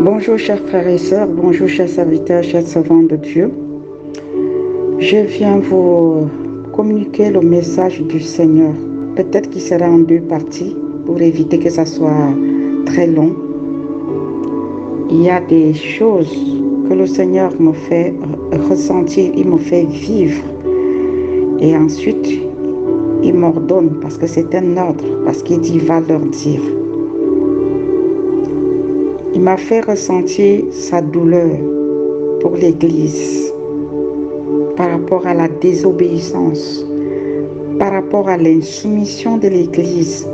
Bonjour chers frères et sœurs, bonjour chers serviteurs, chers servants de Dieu. Je viens vous communiquer le message du Seigneur. Peut-être qu'il sera en deux parties pour éviter que ça soit très long. Il y a des choses que le Seigneur me fait ressentir, il me fait vivre. Et ensuite, il m'ordonne parce que c'est un ordre, parce qu'il dit « va leur dire ». Il m'a fait ressentir sa douleur pour l'Église par rapport à la désobéissance, par rapport à l'insoumission de l'Église,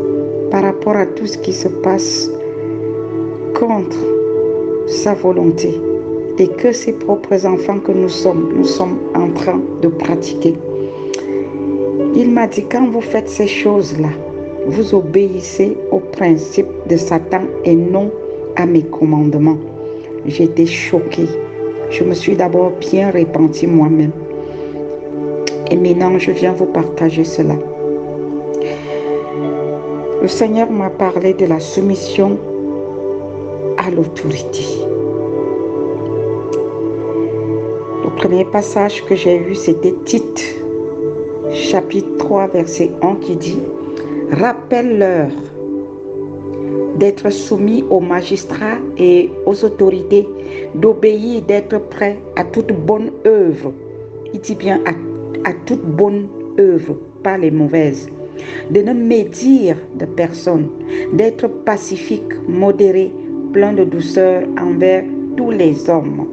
par rapport à tout ce qui se passe contre sa volonté et que ses propres enfants que nous sommes en train de pratiquer. Il m'a dit, quand vous faites ces choses-là, vous obéissez au principe de Satan et non à mes commandements. J'étais choquée. Je me suis d'abord bien repentie moi-même. Et maintenant, je viens vous partager cela. Le Seigneur m'a parlé de la soumission à l'autorité. Le premier passage que j'ai eu, c'était Tite, chapitre 3, verset 1, qui dit « Rappelle-leur d'être soumis aux magistrats et aux autorités, d'obéir, d'être prêt à toute bonne œuvre. » Il dit bien à toute bonne œuvre, pas les mauvaises. De ne médire de personne, d'être pacifique, modéré, plein de douceur envers tous les hommes.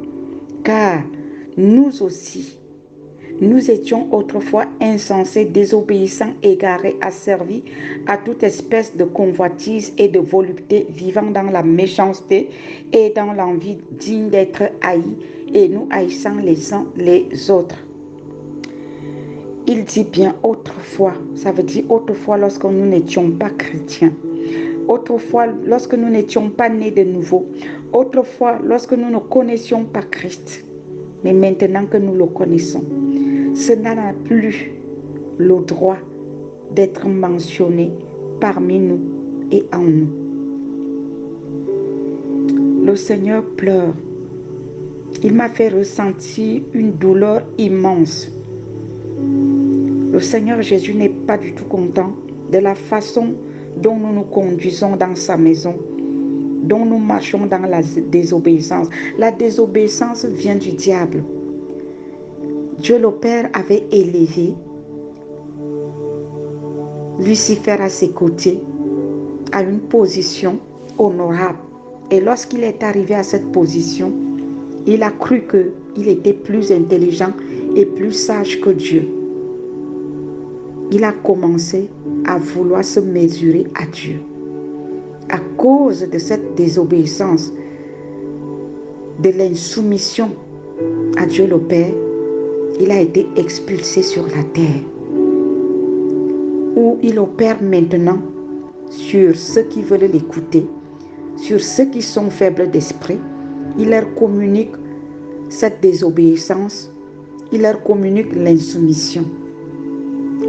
Car nous aussi, nous étions autrefois insensés, désobéissants, égarés, asservis à toute espèce de convoitise et de volupté, vivant dans la méchanceté et dans l'envie, digne d'être haïs, et nous haïssant les uns les autres. Il dit bien autrefois, ça veut dire autrefois lorsque nous n'étions pas chrétiens, autrefois lorsque nous n'étions pas nés de nouveau, autrefois lorsque nous ne connaissions pas Christ, mais maintenant que nous le connaissons, cela n'a plus le droit d'être mentionné parmi nous et en nous. Le Seigneur pleure. Il m'a fait ressentir une douleur immense. Le Seigneur Jésus n'est pas du tout content de la façon dont nous nous conduisons dans sa maison, dont nous marchons dans la désobéissance. La désobéissance vient du diable. Dieu le Père avait élevé Lucifer à ses côtés, à une position honorable. Et lorsqu'il est arrivé à cette position, il a cru qu'il était plus intelligent et plus sage que Dieu. Il a commencé à vouloir se mesurer à Dieu. À cause de cette désobéissance, de l'insoumission à Dieu le Père, il a été expulsé sur la terre, où il opère maintenant sur ceux qui veulent l'écouter, sur ceux qui sont faibles d'esprit. Il leur communique cette désobéissance, il leur communique l'insoumission.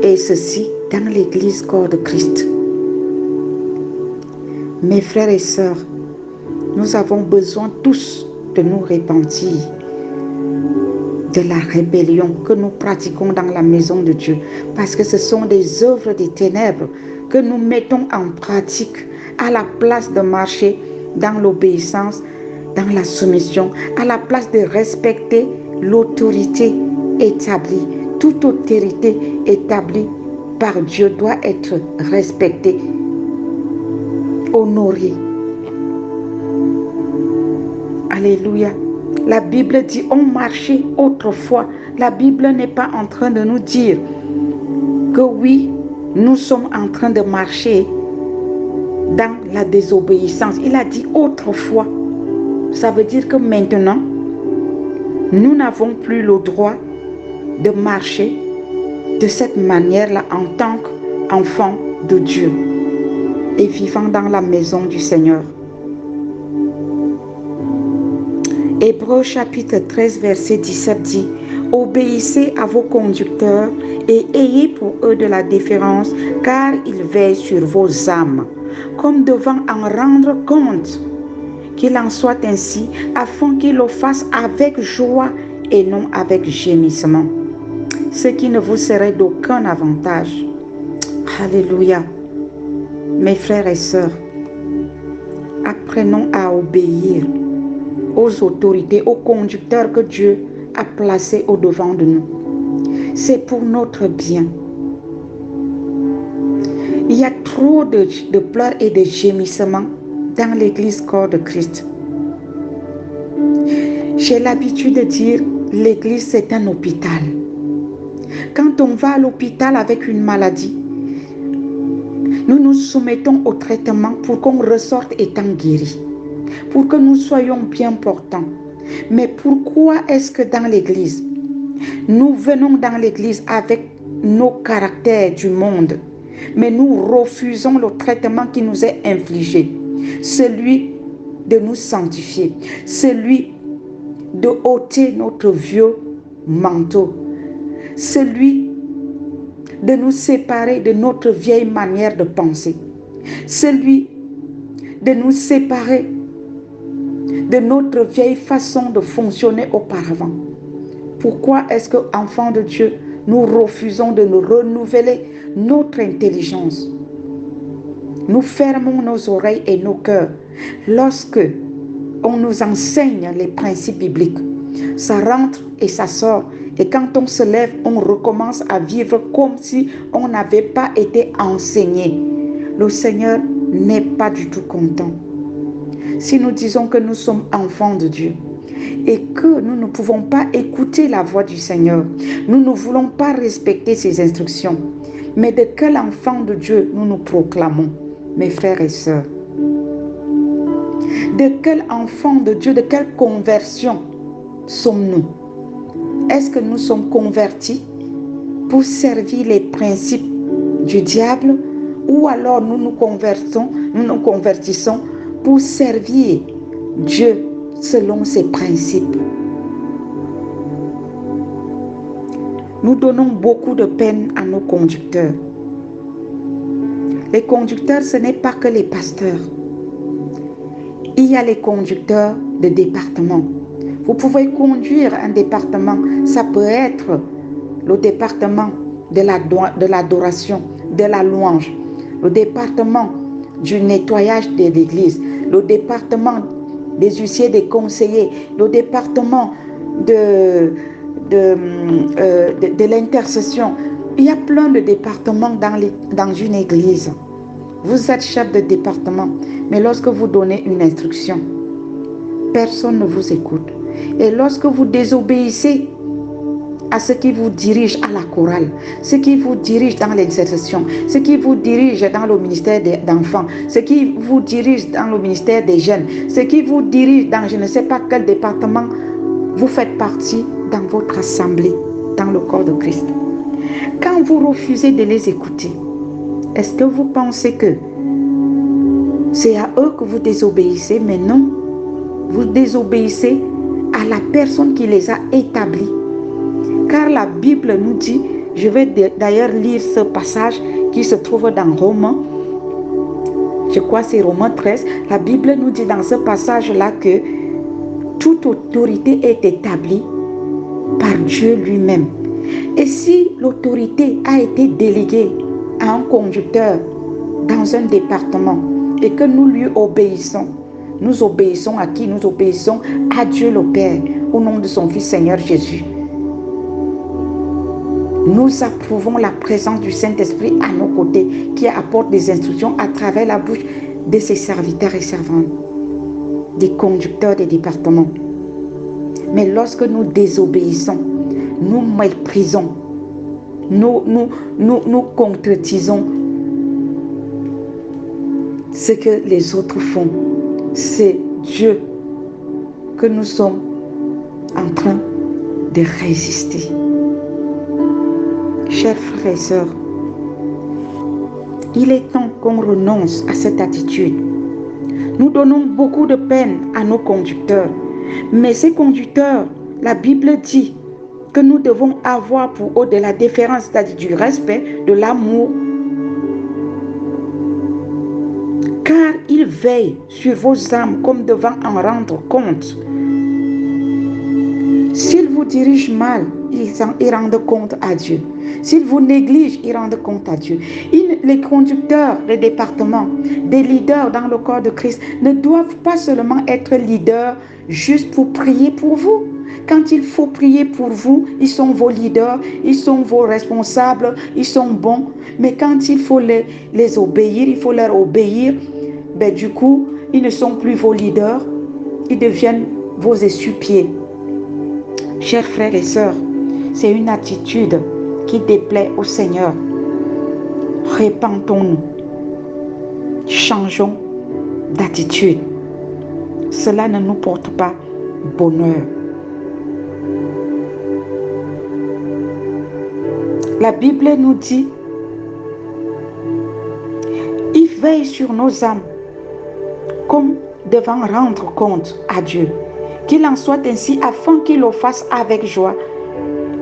Et ceci dans l'Église corps de Christ. Mes frères et sœurs, nous avons besoin tous de nous repentir de la rébellion que nous pratiquons dans la maison de Dieu, parce que ce sont des œuvres des ténèbres que nous mettons en pratique à la place de marcher dans l'obéissance, dans la soumission, à la place de respecter l'autorité établie. Toute autorité établie par Dieu doit être respectée, honorée. Alléluia. La Bible dit on marchait autrefois. La Bible n'est pas en train de nous dire que oui, nous sommes en train de marcher dans la désobéissance. Il a dit autrefois. Ça veut dire que maintenant, nous n'avons plus le droit de marcher de cette manière-là en tant qu'enfant de Dieu et vivant dans la maison du Seigneur. Hébreux chapitre 13 verset 17 dit « Obéissez à vos conducteurs et ayez pour eux de la déférence, car ils veillent sur vos âmes, comme devant en rendre compte, Qu'il en soit ainsi, afin qu'il le fasse avec joie et non avec gémissement, ce qui ne vous serait d'aucun avantage. Alléluia. Mes frères et sœurs, apprenons à obéir aux autorités, aux conducteurs que Dieu a placés au-devant de nous. C'est pour notre bien. Il y a trop de pleurs et de gémissements dans l'église corps de Christ. J'ai l'habitude de dire, l'église c'est un hôpital. Quand on va à l'hôpital avec une maladie, nous nous soumettons au traitement pour qu'on ressorte étant guéri, pour que nous soyons bien portants. Mais pourquoi est-ce que dans l'église, nous venons dans l'église avec nos caractères du monde, mais nous refusons le traitement qui nous est infligé, celui de nous sanctifier, celui de ôter notre vieux manteau, celui de nous séparer de notre vieille manière de penser, celui de nous séparer de notre vieille façon de fonctionner auparavant. Pourquoi est-ce que, enfants de Dieu, nous refusons de nous renouveler notre intelligence? Nous fermons nos oreilles et nos cœurs lorsque on nous enseigne les principes bibliques. Ça rentre et ça sort. Et quand on se lève, on recommence à vivre comme si on n'avait pas été enseigné. Le Seigneur n'est pas du tout content. Si nous disons que nous sommes enfants de Dieu et que nous ne pouvons pas écouter la voix du Seigneur, nous ne voulons pas respecter ses instructions, mais de quel enfant de Dieu nous nous proclamons, mes frères et sœurs? De quel enfant de Dieu, de quelle conversion sommes-nous? Est-ce que nous sommes convertis pour servir les principes du diable, ou alors nous nous convertissons pour servir Dieu selon ses principes? Nous donnons beaucoup de peine à nos conducteurs. Les conducteurs, ce n'est pas que les pasteurs. Il y a les conducteurs de département. Vous pouvez conduire un département. Ça peut être le département de l'adoration, de la louange, le département du nettoyage de l'église, le département des huissiers, des conseillers, le département de l'intercession. Il y a plein de départements dans une église. Vous êtes chef de département, mais lorsque vous donnez une instruction, personne ne vous écoute. Et lorsque vous désobéissez à ce qui vous dirige à la chorale, ce qui vous dirige dans l'exercition, ce qui vous dirige dans le ministère des enfants, ce qui vous dirige dans le ministère des jeunes, ce qui vous dirige dans je ne sais pas quel département, vous faites partie dans votre assemblée, dans le corps de Christ. Quand vous refusez de les écouter, est-ce que vous pensez que c'est à eux que vous désobéissez? Mais non, vous désobéissez à la personne qui les a établis. Car la Bible nous dit, je vais d'ailleurs lire ce passage qui se trouve dans Romains, je crois que c'est Romains 13, la Bible nous dit dans ce passage-là que toute autorité est établie par Dieu lui-même. Et si l'autorité a été déléguée à un conducteur dans un département et que nous lui obéissons, nous obéissons à qui? Nous obéissons à Dieu le Père, au nom de son Fils Seigneur Jésus. Nous approuvons la présence du Saint-Esprit à nos côtés qui apporte des instructions à travers la bouche de ses serviteurs et servantes, des conducteurs des départements. Mais lorsque nous désobéissons, nous méprisons, nous contredisons ce que les autres font. C'est Dieu que nous sommes en train de résister. Chers frères et sœurs, il est temps qu'on renonce à cette attitude. Nous donnons beaucoup de peine à nos conducteurs, mais ces conducteurs, la Bible dit que nous devons avoir pour eux de la déférence, c'est-à-dire du respect, de l'amour, car ils Il veille sur vos âmes comme devant en rendre compte. S'ils vous dirigent mal, ils rendent compte à Dieu. S'ils vous négligent, ils rendent compte à Dieu. Les conducteurs des départements, des leaders dans le corps de Christ ne doivent pas seulement être leaders juste pour prier pour vous. Quand il faut prier pour vous, ils sont vos leaders, ils sont vos responsables, ils sont bons. Mais quand il faut les obéir, il faut leur obéir, ben du coup, ils ne sont plus vos leaders, ils deviennent vos essuie-pieds. Chers frères et sœurs, c'est une attitude qui déplaît au Seigneur. Répentons-nous. Changeons d'attitude. Cela ne nous porte pas bonheur. La Bible nous dit, il veille sur nos âmes comme devant rendre compte à Dieu. Qu'il en soit ainsi afin qu'il le fasse avec joie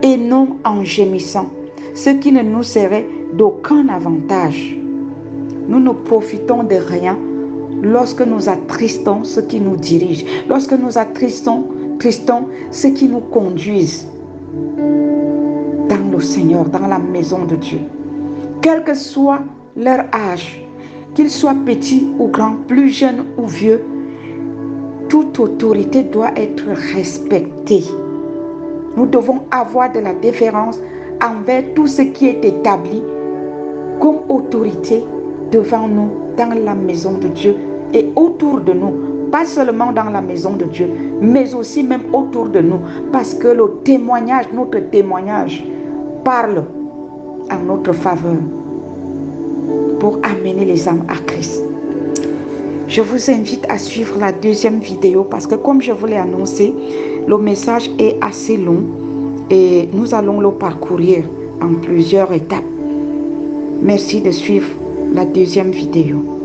et non en gémissant, ce qui ne nous serait d'aucun avantage. Nous ne profitons de rien lorsque nous attristons ceux qui nous dirigent, lorsque nous attristons ceux qui nous conduisent dans le Seigneur, dans la maison de Dieu. Quel que soit leur âge, qu'ils soient petits ou grands, plus jeunes ou vieux, toute autorité doit être respectée. Nous devons avoir de la déférence envers tout ce qui est établi comme autorité devant nous dans la maison de Dieu et autour de nous. Pas seulement dans la maison de Dieu, mais aussi même autour de nous. Parce que notre témoignage parle en notre faveur pour amener les âmes à Christ. Je vous invite à suivre la deuxième vidéo parce que comme je vous l'ai annoncé, le message est assez long et nous allons le parcourir en plusieurs étapes. Merci de suivre la deuxième vidéo.